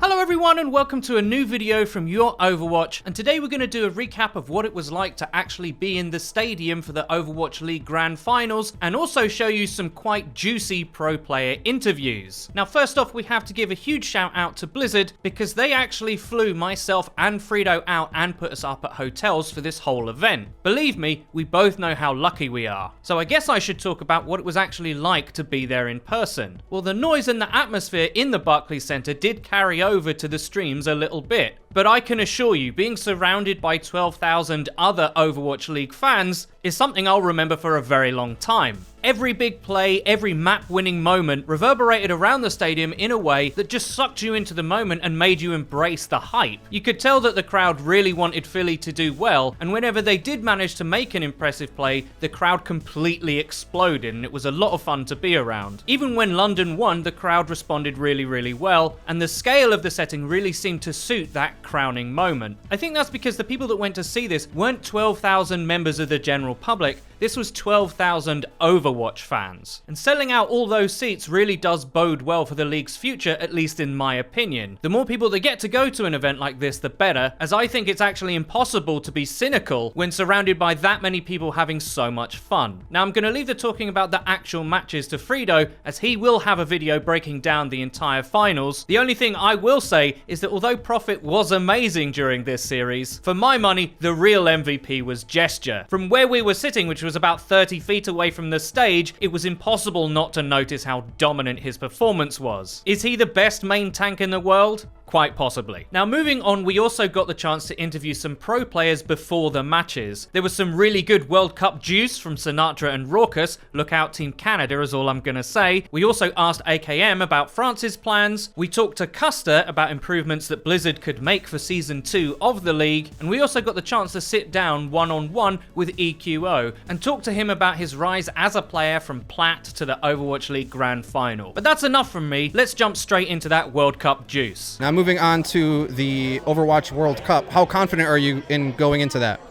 Hello everyone and welcome to a new video from Your Overwatch, and today we're going to do a recap of what it was like to actually be in the stadium for the Overwatch League Grand Finals, and also show you some quite juicy pro player interviews. Now first off, we have to give a huge shout out to Blizzard because they actually flew myself and FREEDO out and put us up at hotels for this whole event. Believe me, we both know how lucky we are. So I guess I should talk about what it was actually like to be there in person. Well, the noise and the atmosphere in the Barclays Center did carry over to the streams a little bit, but I can assure you, being surrounded by 12,000 other Overwatch League fans is something I'll remember for a very long time. Every big play, every map-winning moment reverberated around the stadium in a way that just sucked you into the moment and made you embrace the hype. You could tell that the crowd really wanted Philly to do well, and whenever they did manage to make an impressive play, the crowd completely exploded, and it was a lot of fun to be around. Even when London won, the crowd responded really well, and the scale of the setting really seemed to suit that crowning moment. I think that's because the people that went to see this weren't 12,000 members of the general public, this was 12,000 Overwatch fans. And selling out all those seats really does bode well for the league's future, at least in my opinion. The more people that get to go to an event like this, the better, as I think it's actually impossible to be cynical when surrounded by that many people having so much fun. Now I'm going to leave the talking about the actual matches to FREEDO, as he will have a video breaking down the entire finals. The only thing I will say is that although Profit was amazing during this series, for my money, the real MVP was Gesture. From where we were sitting, which was about 30 feet away from the stage, it was impossible not to notice how dominant his performance was. Is he the best main tank in the world? Quite possibly. Now moving on, we also got the chance to interview some pro players before the matches. There was some really good World Cup juice from Sinatra and Rawkus. Look out Team Canada is all I'm gonna say. We also asked AKM about France's plans. We talked to Custer about improvements that Blizzard could make for Season 2 of the league. And we also got the chance to sit down one-on-one with EQO and talk to him about his rise as a player from Plat to the Overwatch League Grand Final. But that's enough from me. Let's jump straight into that World Cup juice. Now moving on to the Overwatch World Cup, how confident are you in going into that?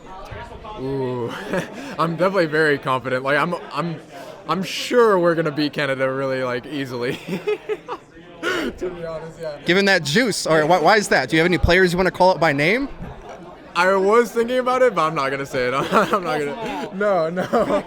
Ooh, I'm definitely very confident. Like I'm sure we're gonna beat Canada really easily. To be honest, yeah. Given that juice, all right, why is that? Do you have any players you want to call out by name? I was thinking about it, but I'm not gonna say it. I'm not gonna. No.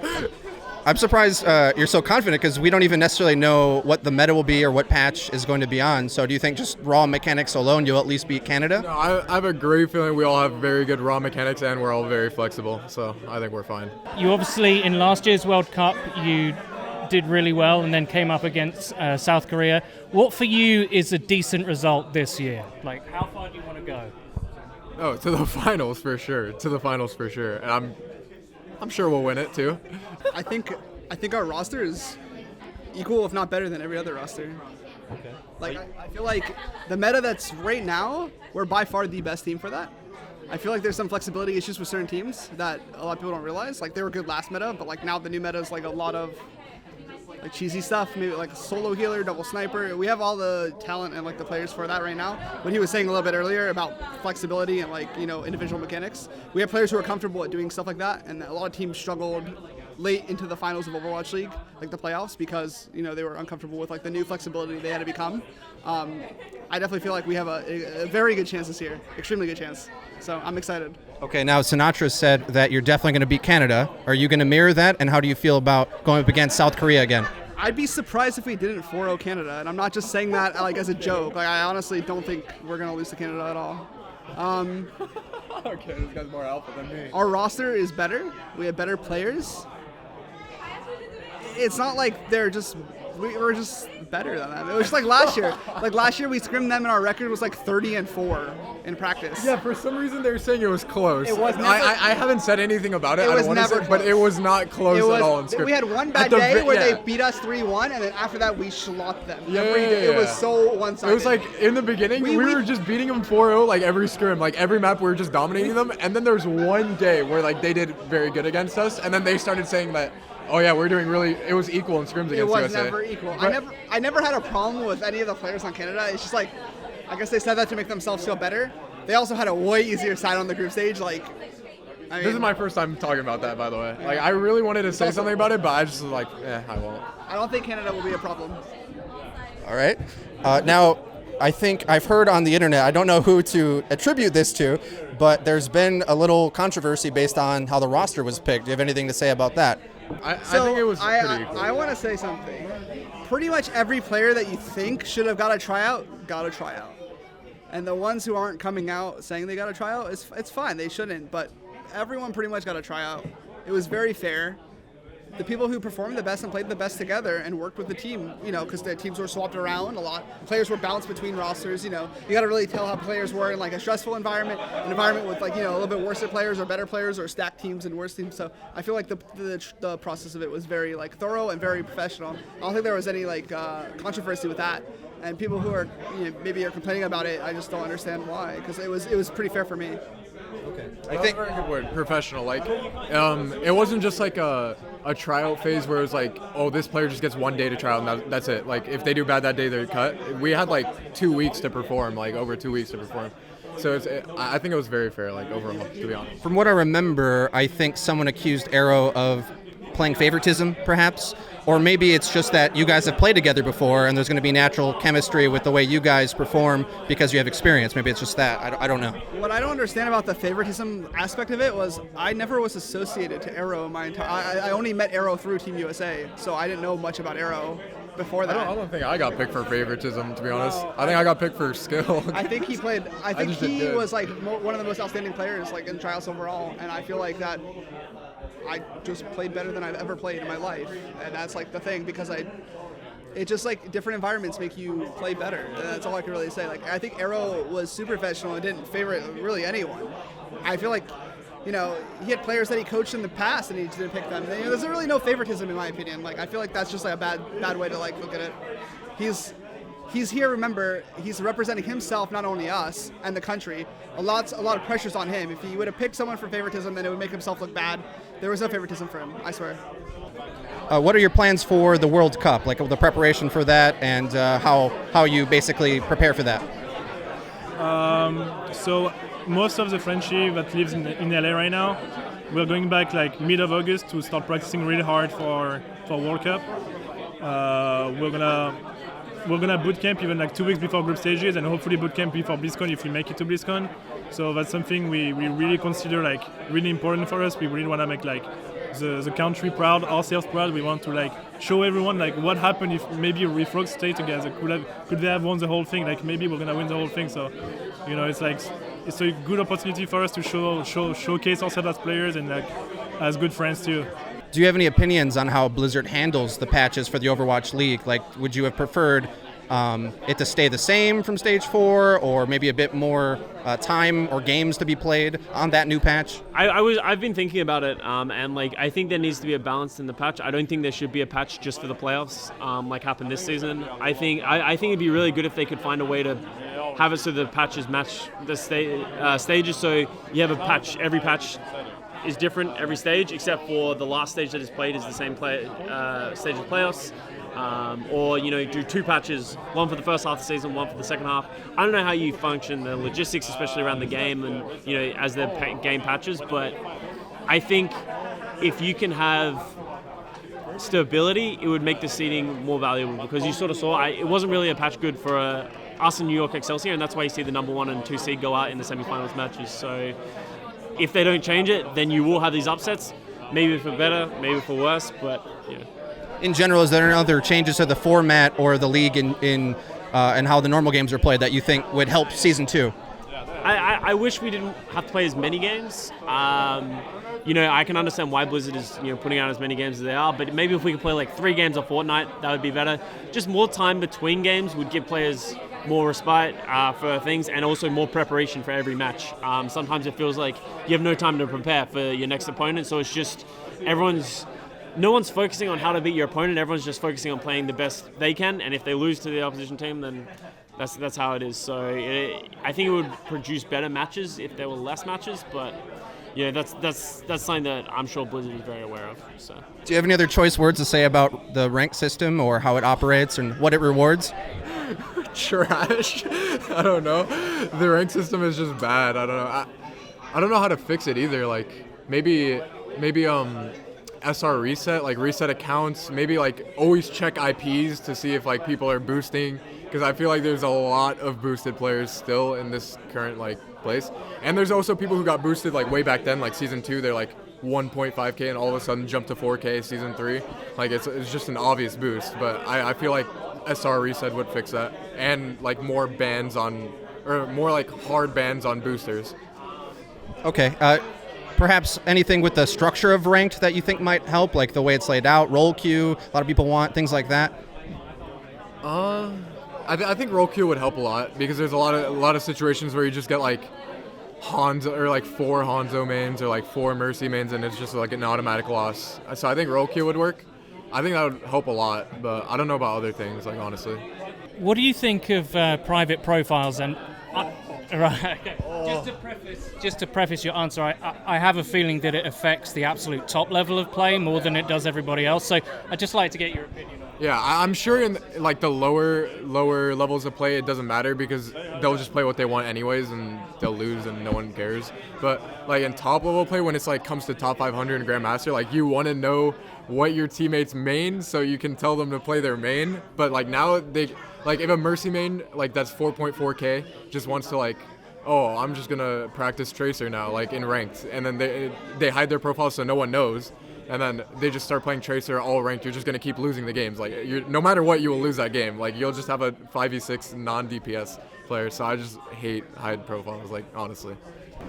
I'm surprised you're so confident because we don't even necessarily know what the meta will be or what patch is going to be on. So do you think just raw mechanics alone, you'll at least beat Canada? No, I have a great feeling we all have very good raw mechanics and we're all very flexible. So I think we're fine. You obviously, in last year's World Cup, you did really well and then came up against South Korea. What for you is a decent result this year? Like, how far do you want to go? Oh, to the finals for sure. And I'm sure we'll win it too. I think our roster is equal, if not better, than every other roster. Okay. I feel like the meta that's right now, we're by far the best team for that. I feel like there's some flexibility issues with certain teams that a lot of people don't realize. Like, they were good last meta, but now the new meta is a lot of cheesy stuff, maybe like a solo healer, double sniper. We have all the talent and the players for that right now. What he was saying a little bit earlier about flexibility and individual mechanics, we have players who are comfortable at doing stuff like that, and a lot of teams struggled late into the finals of Overwatch League, the playoffs, because they were uncomfortable with the new flexibility they had to become. I definitely feel like we have a very good chance this year, extremely good chance. So I'm excited. Okay, now Sinatra said that you're definitely going to beat Canada. Are you going to mirror that? And how do you feel about going up against South Korea again? I'd be surprised if we didn't 4-0 Canada, and I'm not just saying that as a joke. I honestly don't think we're going to lose to Canada at all. Okay, this guy's more alpha than me. Our roster is better. We have better players. It's not like we're just better than them. It was last year. Last year we scrimmed them and our record was 30-4 in practice. Yeah, for some reason they were saying it was close. It was never, I haven't said anything about it. It was never close. But it was not close at all in scrim. We had one bad day where they beat us 3-1, and then after that we schlocked them. It was so one-sided. It was in the beginning we were just beating them 4-0 every scrim. Every map we were just dominating them, and then there was one day where they did very good against us, and then they started saying that, oh yeah, we're doing really. It was equal in scrims against USA. It was never equal. I never had a problem with any of the players on Canada. It's just I guess they said that to make themselves feel better. They also had a way easier side on the group stage. This is my first time talking about that, by the way. I really wanted to say something about it, but I just was I won't. I don't think Canada will be a problem. All right. Now, I think I've heard on the internet, I don't know who to attribute this to, but there's been a little controversy based on how the roster was picked. Do you have anything to say about that? I think it was pretty equal. I want to say something. Pretty much every player that you think should have got a tryout, got a tryout. And the ones who aren't coming out saying they got a tryout, it's fine. They shouldn't. But everyone pretty much got a tryout. It was very fair. The people who performed the best and played the best together and worked with the team, because the teams were swapped around a lot. Players were bounced between rosters, You got to really tell how players were in like a stressful environment, an environment with like, a little bit worse players or better players or stacked teams and worse teams. So I feel like the process of it was very like thorough and very professional. I don't think there was any like controversy with that. And people who are maybe are complaining about it, I just don't understand why, because it was pretty fair for me. Okay. I think very good word, professional. Like, it wasn't just like a tryout phase where it was like, oh, this player just gets 1 day to try out and that's it. Like, if they do bad that day, they're cut. We had like 2 weeks to perform, like over 2 weeks to perform. So I think it was very fair, like overall, to be honest. From what I remember, I think someone accused Arrow of playing favoritism, perhaps. Or maybe it's just that you guys have played together before and there's going to be natural chemistry with the way you guys perform because you have experience. Maybe it's just that. I don't know. What I don't understand about the favoritism aspect of it was I never was associated to Arrow in my entire... I only met Arrow through Team USA, so I didn't know much about Arrow before that. I don't think I got picked for favoritism, to be honest. I think I got picked for skill. I think he played... I think he was like one of the most outstanding players like in tryouts overall, and I feel like that... I just played better than I've ever played in my life, and that's like the thing, because it's just like different environments make you play better, and that's all I can really say. Like, I think Arrow was super professional and didn't favorite really anyone. I feel like, he had players that he coached in the past and he didn't pick them. There's really no favoritism in my opinion. Like, I feel like that's just like a bad way to like look at it. He's here, remember, he's representing himself, not only us and the country. A lot of pressure's on him. If he would have picked someone for favoritism, then it would make himself look bad. There was no favoritism for him, I swear. What are your plans for the World Cup, like the preparation for that, and how you basically prepare for that? So most of the friendship that lives in LA right now, we're going back like mid of August to start practicing really hard for World Cup. We're gonna boot camp even like 2 weeks before group stages, and hopefully boot camp before BlizzCon if we make it to BlizzCon. So that's something we really consider like really important for us. We really want to make like the country proud, ourselves proud. We want to like show everyone like what happened if maybe if Rogue stayed together. Could they have won the whole thing? Like maybe we're gonna win the whole thing. So it's like it's a good opportunity for us to showcase ourselves as players and like as good friends too. Do you have any opinions on how Blizzard handles the patches for the Overwatch League? Like, would you have preferred it to stay the same from Stage 4, or maybe a bit more time or games to be played on that new patch? I've been thinking about it, and like I think there needs to be a balance in the patch. I don't think there should be a patch just for the playoffs, like happened this season. I think it'd be really good if they could find a way to have it so the patches match the stages. So you have a patch. Every patch is different every stage, except for the last stage that is played is the same stage of playoffs. Or do 2 patches, one for the first half of the season, one for the second half. I don't know how you function the logistics, especially around the game and as the game patches, but I think if you can have stability, it would make the seeding more valuable, because you sort of saw it wasn't really a patch good for us in New York Excelsior, and that's why you see the number 1 and 2 seed go out in the semifinals matches. So if they don't change it, then you will have these upsets, maybe for better, maybe for worse, but yeah. In general, is there any other changes to the format or the league in and how the normal games are played that you think would help Season 2? I wish we didn't have to play as many games. I can understand why Blizzard is putting out as many games as they are, but maybe if we could play like 3 games a fortnight, that would be better. Just more time between games would give players more respite for things, and also more preparation for every match. Sometimes it feels like you have no time to prepare for your next opponent, so it's just no one's focusing on how to beat your opponent. Everyone's just focusing on playing the best they can, and if they lose to the opposition team, then that's how it is. So I think it would produce better matches if there were less matches, but yeah, that's something that I'm sure Blizzard is very aware of. So, do you have any other choice words to say about the rank system or how it operates and what it rewards? Trash. I don't know. The rank system is just bad. I don't know. I don't know how to fix it either. Like maybe SR reset, like reset accounts. Maybe like always check IPs to see if like people are boosting because I feel like there's a lot of boosted players still in this current like place, and there's also people who got boosted like way back then, like season 2, they're like 1.5k and all of a sudden jump to 4k season 3. Like it's just an obvious boost, but I feel like SR reset would fix that, and like more bans on, or more like hard bans on boosters. Okay. Perhaps anything with the structure of ranked that you think might help, like the way it's laid out, role queue, a lot of people want, things like that? I think role queue would help a lot, because there's a lot of situations where you just get like Hanzo, or like 4 Hanzo mains or like 4 Mercy mains, and it's just like an automatic loss. So I think role queue would work. I think that would help a lot, but I don't know about other things, like honestly. What do you think of private profiles? And right, okay. Just to preface your answer, I have a feeling that it affects the absolute top level of play more than it does everybody else. So I'd just like to get your opinion on it. Yeah, I'm sure in like the lower levels of play, it doesn't matter, because they'll just play what they want anyways, and they'll lose and no one cares. But like in top level play, when it's like comes to top 500 and Grandmaster, like you want to know what your teammates main so you can tell them to play their main. But like now they, like if a Mercy main like that's 4.4k just wants to like, oh, I'm just gonna practice Tracer now, like in ranked, and then they hide their profile so no one knows, and then they just start playing Tracer all ranked. You're just gonna keep losing the games. Like no matter what, you will lose that game. Like you'll just have a 5v6 non-DPS player. So I just hate hide profiles, like honestly.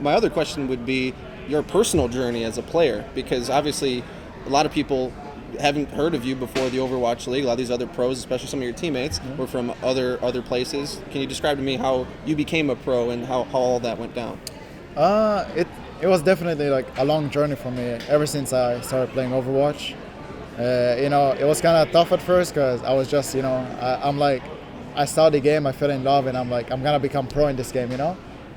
My other question would be your personal journey as a player, because obviously a lot of people haven't heard of you before the Overwatch League. A lot of these other pros, especially some of your teammates, were from other places. Can you describe to me how you became a pro and how all that went down? It was definitely like a long journey for me ever since I started playing Overwatch. It was kind of tough at first, because I was just, I'm like, I started the game, I fell in love, and I'm like, I'm gonna become pro in this game,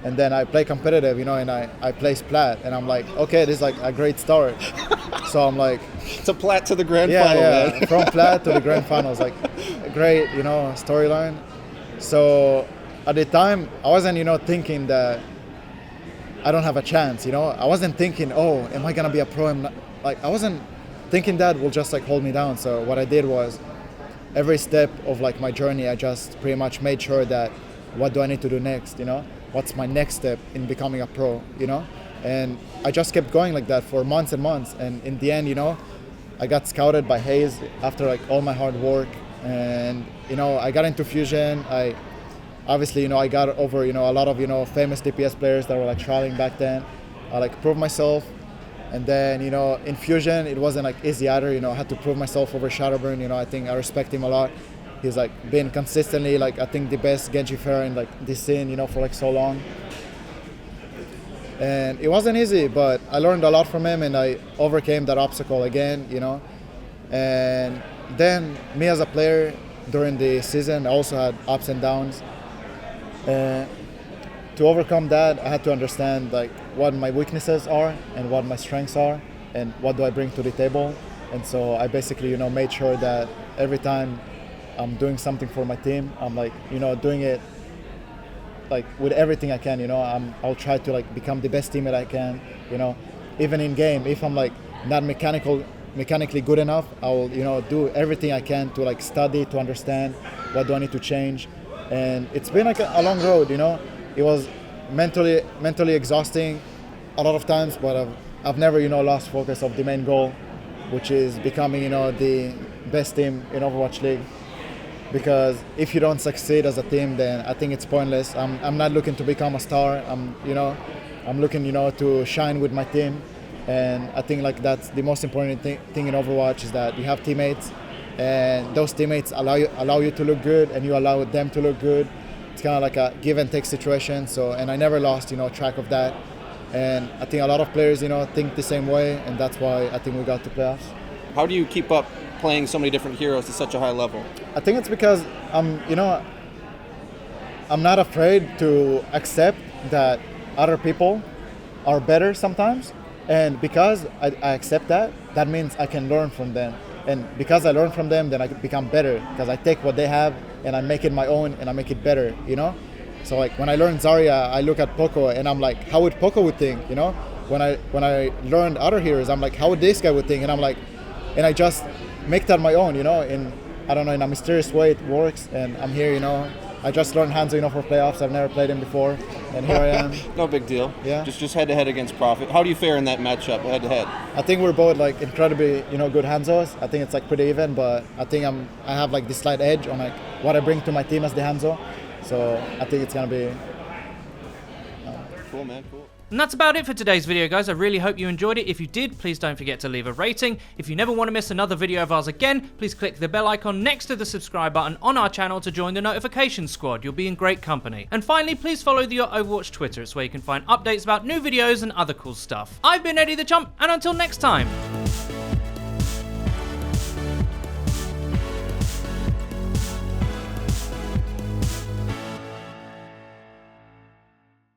And then I play competitive, and I place Plat, and I'm like, okay, this is like a great start. So I'm like, it's a Plat to the Grand Final, man. From Plat to the Grand Finals, like a great, storyline. So at the time, I wasn't, thinking that I don't have a chance, I wasn't thinking, oh, am I gonna be a pro? I wasn't thinking that will just like hold me down. So what I did was, every step of like my journey, I just pretty much made sure that, what do I need to do next, What's my next step in becoming a pro, And I just kept going like that for months and months. And in the end, I got scouted by Hayes after like all my hard work. And, I got into Fusion. I got over, a lot of, famous DPS players that were like trialing back then. I like proved myself. And then, in Fusion, it wasn't like easy either. I had to prove myself over Shadowburn. I think I respect him a lot. He's like been consistently like I think the best Genji fair in like this scene, for like so long. And it wasn't easy, but I learned a lot from him, and I overcame that obstacle again, And then me as a player during the season, I also had ups and downs. To overcome that, I had to understand like what my weaknesses are and what my strengths are, and what do I bring to the table. And so I basically, made sure that every time I'm doing something for my team, I'm like, doing it like with everything I can, I'll try to like become the best teammate I can, even in game. If I'm like not mechanically good enough, I'll, do everything I can to like study, to understand what do I need to change. And it's been like a long road, It was mentally exhausting a lot of times, but I've never, lost focus of the main goal, which is becoming, the best team in Overwatch League. Because if you don't succeed as a team, then I think it's pointless. I'm not looking to become a star. I'm looking, to shine with my team. And I think like that's the most important thing in Overwatch, is that you have teammates, and those teammates allow you to look good, and you allow them to look good. It's kind of like a give and take situation. So, and I never lost, track of that. And I think a lot of players, think the same way, and that's why I think we got to playoffs. How do you keep up playing so many different heroes to such a high level? I think it's because I'm not afraid to accept that other people are better sometimes, and because I accept that means I can learn from them, and because I learn from them, then I become better, because I take what they have and I make it my own and I make it better, So like when I learned Zarya, I look at Poco and I'm like, how would Poco would think, When I learned other heroes, I'm like, how would this guy would think, and I'm like, and I just make that my own, And I don't know, in a mysterious way it works, and I'm here, you know. I just learned Hanzo, you know, for playoffs. I've never played him before, and here I am. No big deal. Yeah. Just head to head against Prophet. How do you fare in that matchup, head to head? I think we're both like incredibly, you know, good Hanzos. I think it's like pretty even, but I think I have like this slight edge on like what I bring to my team as the Hanzo. So I think it's gonna be Cool, man. Cool. And that's about it for today's video, guys. I really hope you enjoyed it. If you did, please don't forget to leave a rating. If you never want to miss another video of ours again, please click the bell icon next to the subscribe button on our channel to join the notification squad. You'll be in great company. And finally, please follow the Your Overwatch Twitter. It's where you can find updates about new videos and other cool stuff. I've been Eddie the Chump, and until next time.